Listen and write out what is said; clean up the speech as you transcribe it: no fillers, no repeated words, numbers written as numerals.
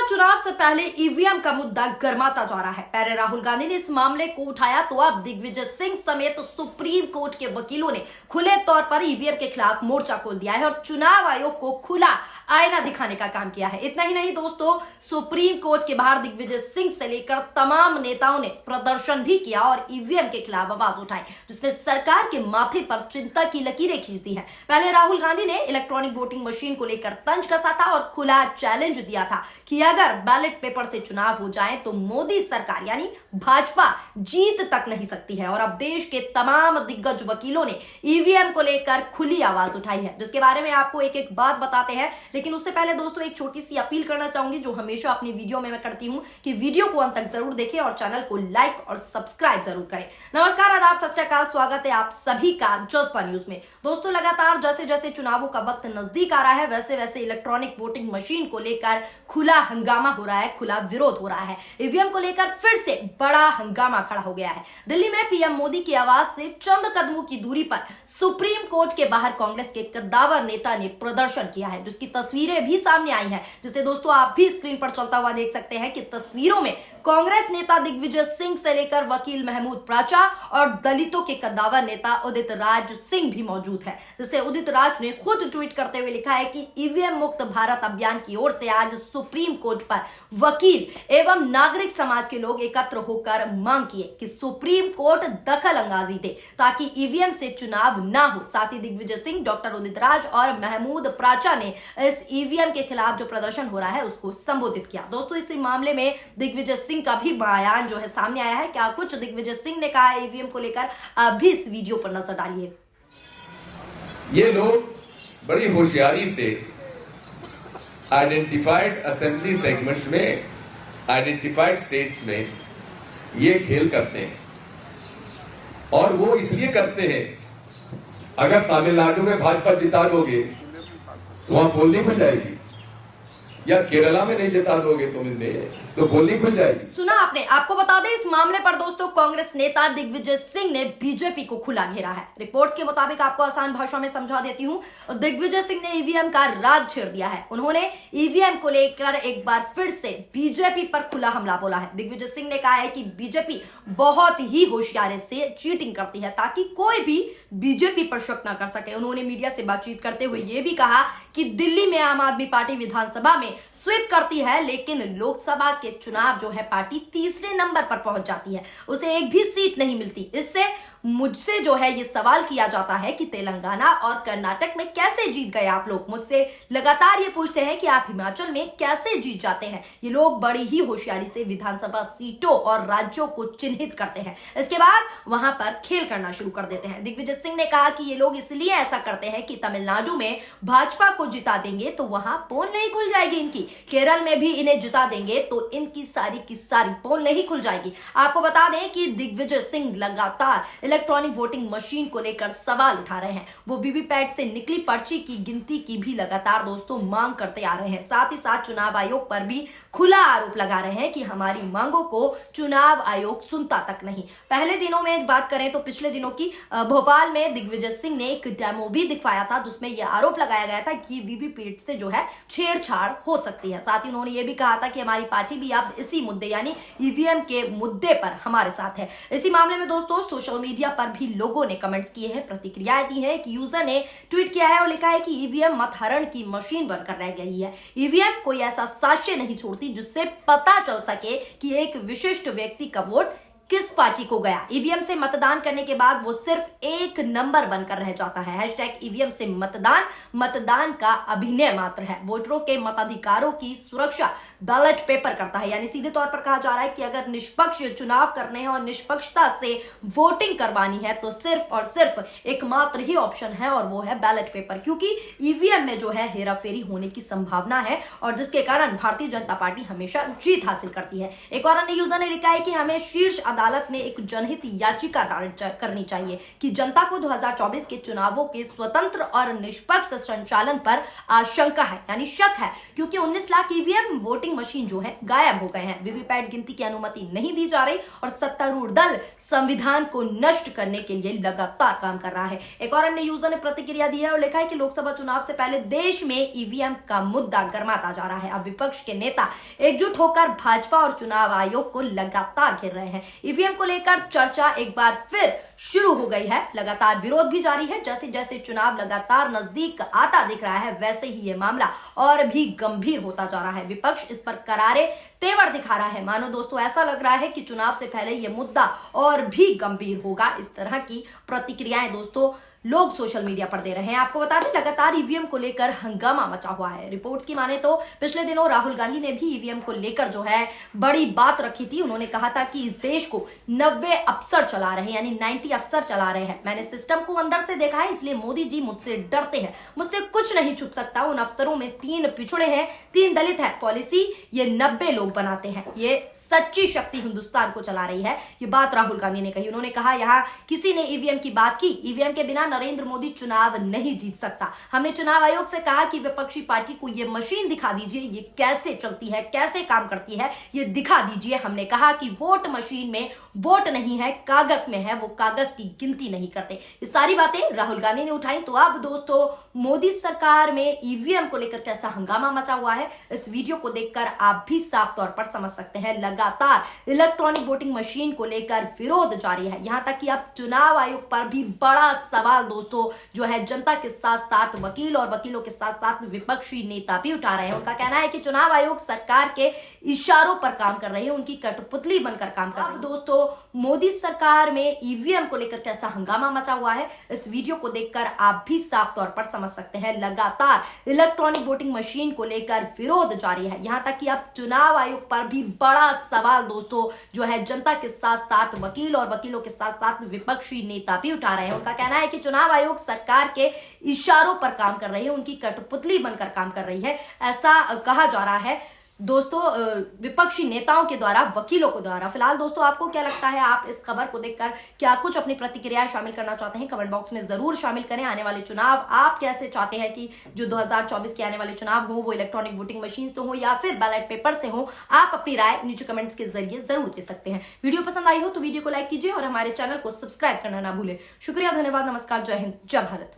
चुनाव से पहले ईवीएम का मुद्दा गर्माता जा रहा है। पहले राहुल गांधी ने इस मामले को उठाया तो अब दिग्विजय सिंह समेत सुप्रीम कोर्ट के वकीलों ने खुले तौर पर ईवीएम के खिलाफ मोर्चा खोल दिया है और चुनाव आयोग को खुला आईना दिखाने का काम किया है। इतना ही नहीं दोस्तों, सुप्रीम कोर्ट के बाहर दिग्विजय सिंह से लेकर तमाम नेताओं ने प्रदर्शन भी किया और ईवीएम के खिलाफ आवाज उठाई, जिसने सरकार के माथे पर चिंता की लकीरें खींच दी है। पहले राहुल गांधी ने इलेक्ट्रॉनिक वोटिंग मशीन को लेकर तंज कसा था और खुला चैलेंज दिया था कि अगर बैलेट पेपर से चुनाव हो जाए तो मोदी सरकार यानी भाजपा जीत तक नहीं सकती है। और अब देश के तमाम दिग्गज वकीलों ने ईवीएम को लेकर खुली आवाज उठाई है, जिसके बारे में आपको एक एक बात बताते हैं। लेकिन उससे पहले दोस्तों एक छोटी सी अपील करना चाहूंगी, जो हमेशा अपनी वीडियो में मैं करती हूं कि वीडियो को अंत तक जरूर देखें और चैनल को लाइक और सब्सक्राइब जरूर करें। नमस्कार, आदाब, सत श्री अकाल, स्वागत है आप सभी का जज्बा न्यूज में। दोस्तों लगातार जैसे जैसे चुनावों का वक्त नजदीक आ रहा है वैसे वैसे इलेक्ट्रॉनिक वोटिंग मशीन को लेकर खुला हंगामा हो रहा है, खुला विरोध हो रहा है। ईवीएम को लेकर फिर से बड़ा हंगामा खड़ा हो गया है। दिल्ली में पीएम मोदी की आवाज से चंद कदमों की दूरी पर सुप्रीम कोर्ट के बाहर कांग्रेस के कद्दावर नेता ने प्रदर्शन किया है, जिसकी तस्वीरें भी सामने आई हैं, जिसे दोस्तों आप भी स्क्रीन पर चलता हुआ देख सकते हैं कि तस्वीरों में कांग्रेस नेता दिग्विजय सिंह से लेकर वकील महमूद प्राचा और दलितों के कद्दावर नेता उदित राज सिंह भी मौजूद है। जिसे उदित राज ने खुद ट्वीट करते हुए लिखा है कि ईवीएम मुक्त भारत अभियान की ओर से आज सुप्रीम कोर्ट पर वकील एवं नागरिक समाज के लोग एकत्र होकर मांग किए कि सुप्रीम कोर्ट दखल अंदाजी दे ताकि ईवीएम से चुनाव ना हो। साथ ही दिग्विजय सिंह, डॉक्टर उदित राज और महमूद प्राचा ने इस ईवीएम के खिलाफ जो प्रदर्शन हो रहा है उसको संबोधित किया। दोस्तों इस मामले में दिग्विजय सिंह का भी बयान जो है सामने आया है। क्या कुछ दिग्विजय सिंह ने कहा ईवीएम को लेकर, अभी इस वीडियो पर नजर डालिए। ये लोग बड़ी होशियारी से आइडेंटिफाइड असेंबली सेगमेंट्स में, आइडेंटिफाइड स्टेट्स में ये खेल करते हैं और वो इसलिए करते हैं, अगर तमिलनाडु में भाजपा जिता दोगे तो वहां पोलिंग खुल जाएगी, या केरला में नहीं जिता दोगे तो पोलिंग खुल जाएगी। सुना आपने। आपको बता दें इस मामले पर दोस्तों कांग्रेस नेता दिग्विजय सिंह ने बीजेपी को खुला घेरा है। रिपोर्ट्स के मुताबिक आपको आसान भाषा में समझा देती हूं, दिग्विजय सिंह ने ईवीएम का राज छेड़ दिया है। उन्होंने ईवीएम को लेकर एक बार फिर से बीजेपी पर खुला हमला बोला है। दिग्विजय सिंह ने कहा है कि बीजेपी बहुत ही होशियारी से चीटिंग करती है ताकि कोई भी बीजेपी पर शक न कर सके। उन्होंने मीडिया से बातचीत करते हुए यह भी कहा कि दिल्ली में आम आदमी पार्टी विधानसभा में स्वीप करती है, लेकिन लोकसभा के चुनाव जो है पार्टी तीसरे नंबर पर पहुंच जाती है, उसे एक भी सीट नहीं मिलती। इससे मुझसे जो है ये सवाल किया जाता है कि तेलंगाना और कर्नाटक में कैसे जीत गए आप लोग। मुझसे लगातार ये पूछते हैं कि आप हिमाचल में कैसे जीत जाते हैं। ये लोग बड़ी ही होशियारी से विधानसभा सीटों और राज्यों को चिन्हित करते हैं, इसके बाद वहां पर खेल करना शुरू कर देते हैं। दिग्विजय सिंह ने कहा कि ये लोग इसलिए ऐसा करते हैं कि तमिलनाडु में भाजपा को जिता देंगे तो वहां पोल नहीं खुल जाएगी इनकी, केरल में भी इन्हें जिता देंगे तो इनकी सारी की सारी पोल नहीं खुल जाएगी। आपको बता दें कि दिग्विजय सिंह लगातार इलेक्ट्रॉनिक वोटिंग मशीन को लेकर सवाल उठा रहे हैं। वो वीवीपैट से निकली पर्ची की गिनती की भी लगातार दोस्तों मांग करते आ रहे हैं। साथ ही साथ चुनाव आयोग पर भी खुला आरोप लगा रहे हैं कि हमारी मांगों को चुनाव आयोग सुनता तक नहीं। पहले दिनों में एक बात करें तो पिछले दिनों की भोपाल में दिग्विजय सिंह ने एक डेमो भी दिखाया था, जिसमें यह आरोप लगाया गया था कि वीवीपैट से जो है छेड़छाड़ हो सकती है। साथ ही उन्होंने यह भी कहा था कि हमारी पार्टी भी अब इसी मुद्दे यानी ईवीएम के मुद्दे पर हमारे साथ है। इसी मामले में दोस्तों सोशल मीडिया पर भी लोगों ने कमेंट्स किए हैं, प्रतिक्रियाएं दी हैं। एक यूजर ने ट्वीट किया है और लिखा है कि ईवीएम मतहरण की मशीन बनकर रह गई है। ईवीएम कोई ऐसा साक्ष्य नहीं छोड़ती जिससे पता चल सके कि एक विशिष्ट व्यक्ति का वोट किस पार्टी को गया। ईवीएम से मतदान करने के बाद वो सिर्फ एक नंबर बनकर रह जाता है। हैशटैग ईवीएम से मतदान का अभिनय मात्र है। वोटरों के मताधिकारों की सुरक्षा बैलेट पेपर करता है, यानी सीधे तौर पर कहा जा रहा है कि अगर निष्पक्ष चुनाव करने हैं और निष्पक्षता से वोटिंग करवानी है तो सिर्फ और सिर्फ एकमात्र ही ऑप्शन है और वो है बैलेट पेपर, क्योंकि ईवीएम में जो है हेराफेरी होने की संभावना है और जिसके कारण भारतीय जनता पार्टी हमेशा जीत हासिल करती है। एक और अन्य यूजर ने लिखा है कि हमें शीर्ष अदालत में एक जनहित याचिका दायर करनी चाहिए कि जनता को 2024 के चुनावों के स्वतंत्र और निष्पक्ष संचालन पर आशंका है, यानी शक है, क्योंकि 19 लाख ईवीएम वोटिंग मशीन जो है गायब हो गए हैं। वीवीपैट गिनती की अनुमति नहीं दी जा रही और सत्तारूढ़ दल संविधान को नष्ट करने के लिए लगातार काम कर रहा है। एक और अन्य यूजर ने प्रतिक्रिया दी है और लिखा है कि लोकसभा चुनाव से पहले देश में ईवीएम का मुद्दा गर्माता जा रहा है। अब विपक्ष के नेता एकजुट होकर भाजपा और चुनाव आयोग को लगातार घेर रहे हैं। ईवीएम को लेकर चर्चा एक बार फिर शुरू हो गई है। लगातार विरोध भी जारी है। जैसे जैसे चुनाव लगातार नजदीक आता दिख रहा है, वैसे ही यह मामला और भी गंभीर होता जा रहा है। विपक्ष इस पर करारे तेवर दिखा रहा है। मानो दोस्तों ऐसा लग रहा है कि चुनाव से पहले यह मुद्दा और भी गंभीर होगा। इस तरह की प्रतिक्रियाएं दोस्तों लोग सोशल मीडिया पर दे रहे हैं। आपको बता दें, लगातार ईवीएम को लेकर हंगामा मचा हुआ है। रिपोर्ट्स की माने तो पिछले दिनों राहुल गांधी ने भी ईवीएम को लेकर जो है बड़ी बात रखी थी। उन्होंने कहा था कि इस देश को 90 अफसर चला रहे हैं, यानी 90 अफसर चला रहे हैं। मैंने सिस्टम को अंदर से देखा है, इसलिए मोदी जी मुझसे डरते हैं, मुझसे कुछ नहीं छुप सकता। उन अफसरों में 3 पिछड़े हैं, 3 दलित है। पॉलिसी ये 90 लोग बनाते हैं। ये सच्ची शक्ति हिंदुस्तान को चला रही है। ये बात राहुल गांधी ने कही। उन्होंने कहा यहाँ किसी ने ईवीएम की बात की, ईवीएम के बिना नरेंद्र मोदी चुनाव नहीं जीत सकता। हमने चुनाव आयोग से कहा कि विपक्षी पार्टी को यह मशीन दिखा दीजिए, ये कैसे चलती है, कैसे काम करती है, ये दिखा दीजिए। हमने कहा कि वोट मशीन में वोट नहीं है, कागज में है, वो कागज की गिनती नहीं करते। ये सारी बातें राहुल गांधी ने उठाई। तो अब दोस्तों मोदी सरकार में ईवीएम को लेकर कैसा हंगामा मचा हुआ है, इस वीडियो को देखकर आप भी साफ तौर पर समझ सकते हैं। लगातार इलेक्ट्रॉनिक वोटिंग मशीन को लेकर विरोध जारी है। यहां तक कि अब चुनाव आयोग पर भी बड़ा सवाल दोस्तों जो है जनता के साथ साथ वकील और वकीलों के साथ साथ विपक्षी नेता भी उठा रहे हैं। उनका कहना है कि चुनाव आयोग सरकार के इशारों पर काम कर रही है, उनकी कठपुतली बनकर काम कर रही है। अब दोस्तों मोदी सरकार में ईवीएम को लेकर कैसा हंगामा मचा हुआ है, इस वीडियो को देखकर आप भी साफ तौर पर समझ सकते हैं। लगातार इलेक्ट्रॉनिक वोटिंग मशीन को लेकर विरोध जारी है। यहां तक कि अब चुनाव आयोग पर भी बड़ा सवाल दोस्तों जो है जनता के साथ साथ वकील और वकीलों के साथ साथ विपक्षी नेता भी उठा रहे हैं। उनका कहना है कि चुनाव आयोग सरकार के इशारों पर काम कर रही है, उनकी कठपुतली बनकर काम कर रही है, ऐसा कहा जा रहा है दोस्तों विपक्षी नेताओं के द्वारा, वकीलों के द्वारा। फिलहाल दोस्तों आपको क्या लगता है, आप इस खबर को देखकर क्या कुछ अपनी प्रतिक्रियाएं शामिल करना चाहते हैं, कमेंट बॉक्स में जरूर शामिल करें। आने वाले चुनाव आप कैसे चाहते हैं कि जो 2024 के आने वाले चुनाव हो वो इलेक्ट्रॉनिक वोटिंग मशीन से हो या फिर बैलेट पेपर से हो, आप अपनी राय नीचे कमेंट्स के जरिए जरूर दे सकते हैं। वीडियो पसंद आई हो तो वीडियो को लाइक कीजिए और हमारे चैनल को सब्सक्राइब करना ना भूलें। शुक्रिया, धन्यवाद, नमस्कार, जय हिंद, जय भारत।